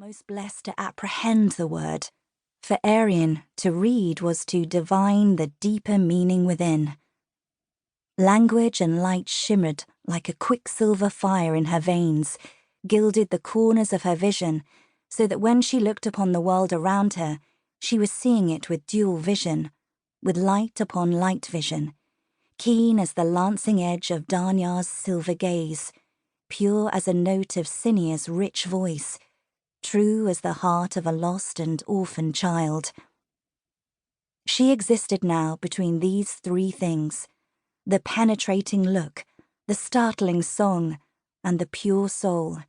most blessed to apprehend the word. For Arian, to read was to divine the deeper meaning within. Language and light shimmered like a quicksilver fire in her veins, gilded the corners of her vision, so that when she looked upon the world around her, she was seeing it with dual vision, with light upon light vision, keen as the lancing edge of Danyar's silver gaze, pure as a note of Cinea's rich voice, true as the heart of a lost and orphaned child. She existed now between these three things: the penetrating look, the startling song, and the pure soul,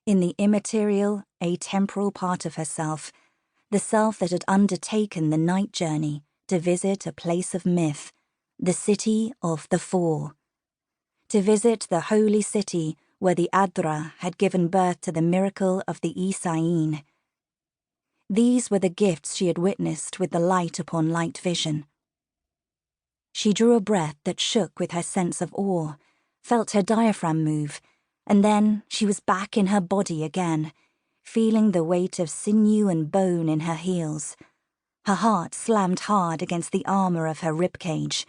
in the immaterial, atemporal part of herself, the self that had undertaken the night journey to visit a place of myth, the city of the Four. To visit the holy city where the Adra had given birth to the miracle of the Isain. These were the gifts she had witnessed with the light upon light vision. She drew a breath that shook with her sense of awe, felt her diaphragm move, and then she was back in her body again, feeling the weight of sinew and bone in her heels. Her heart slammed hard against the armor of her ribcage.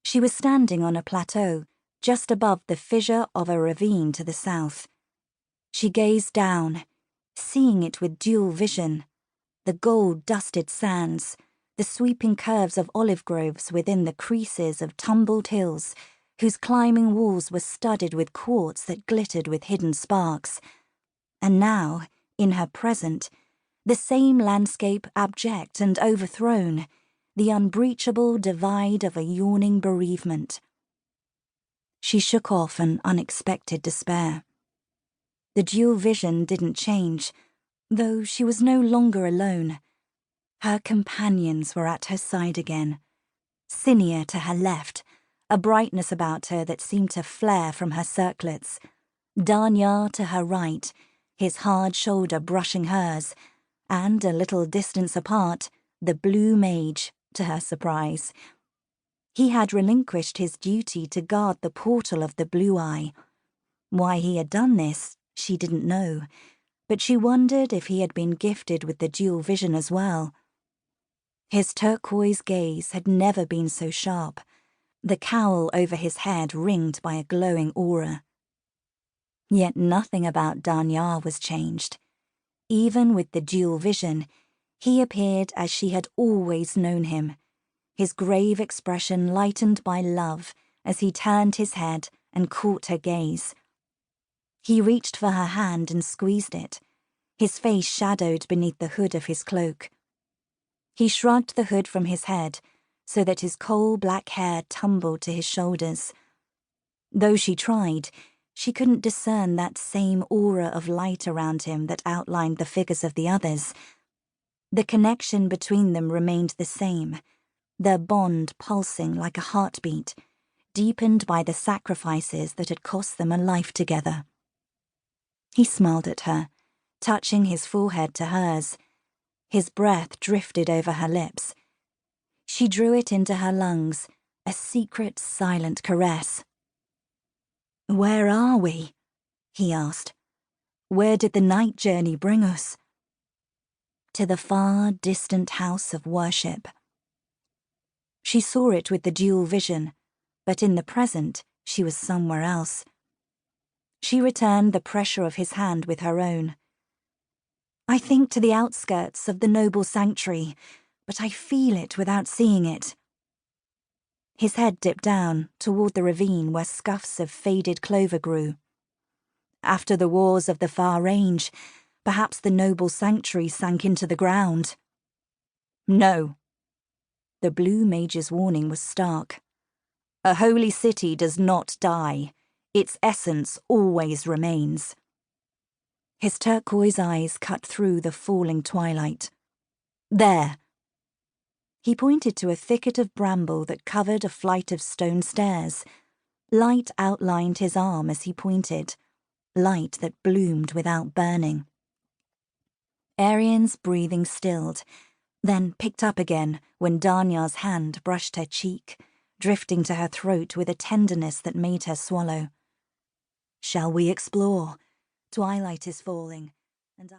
She was standing on a plateau, just above the fissure of a ravine to the south. She gazed down, seeing it with dual vision, the gold-dusted sands, the sweeping curves of olive groves within the creases of tumbled hills, whose climbing walls were studded with quartz that glittered with hidden sparks. And now, in her present, the same landscape abject and overthrown, the unbreachable divide of a yawning bereavement. She shook off an unexpected despair. The dual vision didn't change, though she was no longer alone. Her companions were at her side again. Cinea to her left, a brightness about her that seemed to flare from her circlets. Danyar to her right, his hard shoulder brushing hers, and a little distance apart, the blue mage, to her surprise. He had relinquished his duty to guard the portal of the blue eye. Why he had done this, she didn't know, but she wondered if he had been gifted with the dual vision as well. His turquoise gaze had never been so sharp, the cowl over his head ringed by a glowing aura. Yet nothing about Danyar was changed. Even with the dual vision, he appeared as she had always known him, his grave expression lightened by love as he turned his head and caught her gaze. He reached for her hand and squeezed it, his face shadowed beneath the hood of his cloak. He shrugged the hood from his head so that his coal-black hair tumbled to his shoulders. Though she tried, she couldn't discern that same aura of light around him that outlined the figures of the others. The connection between them remained the same, their bond pulsing like a heartbeat, deepened by the sacrifices that had cost them a life together. He smiled at her, touching his forehead to hers. His breath drifted over her lips. She drew it into her lungs, a secret, silent caress. "Where are we?" he asked. "Where did the night journey bring us?" "To the far, distant house of worship." She saw it with the dual vision, but in the present she was somewhere else. She returned the pressure of his hand with her own. "I think to the outskirts of the noble sanctuary, but I feel it without seeing it." His head dipped down toward the ravine where scuffs of faded clover grew. "After the wars of the far range, perhaps the noble sanctuary sank into the ground." "No." The blue mage's warning was stark. "A holy city does not die. Its essence always remains." His turquoise eyes cut through the falling twilight. "There." He pointed to a thicket of bramble that covered a flight of stone stairs. Light outlined his arm as he pointed, light that bloomed without burning. Arian's breathing stilled, then picked up again when Danyar's hand brushed her cheek, drifting to her throat with a tenderness that made her swallow. "Shall we explore? Twilight is falling, and I..."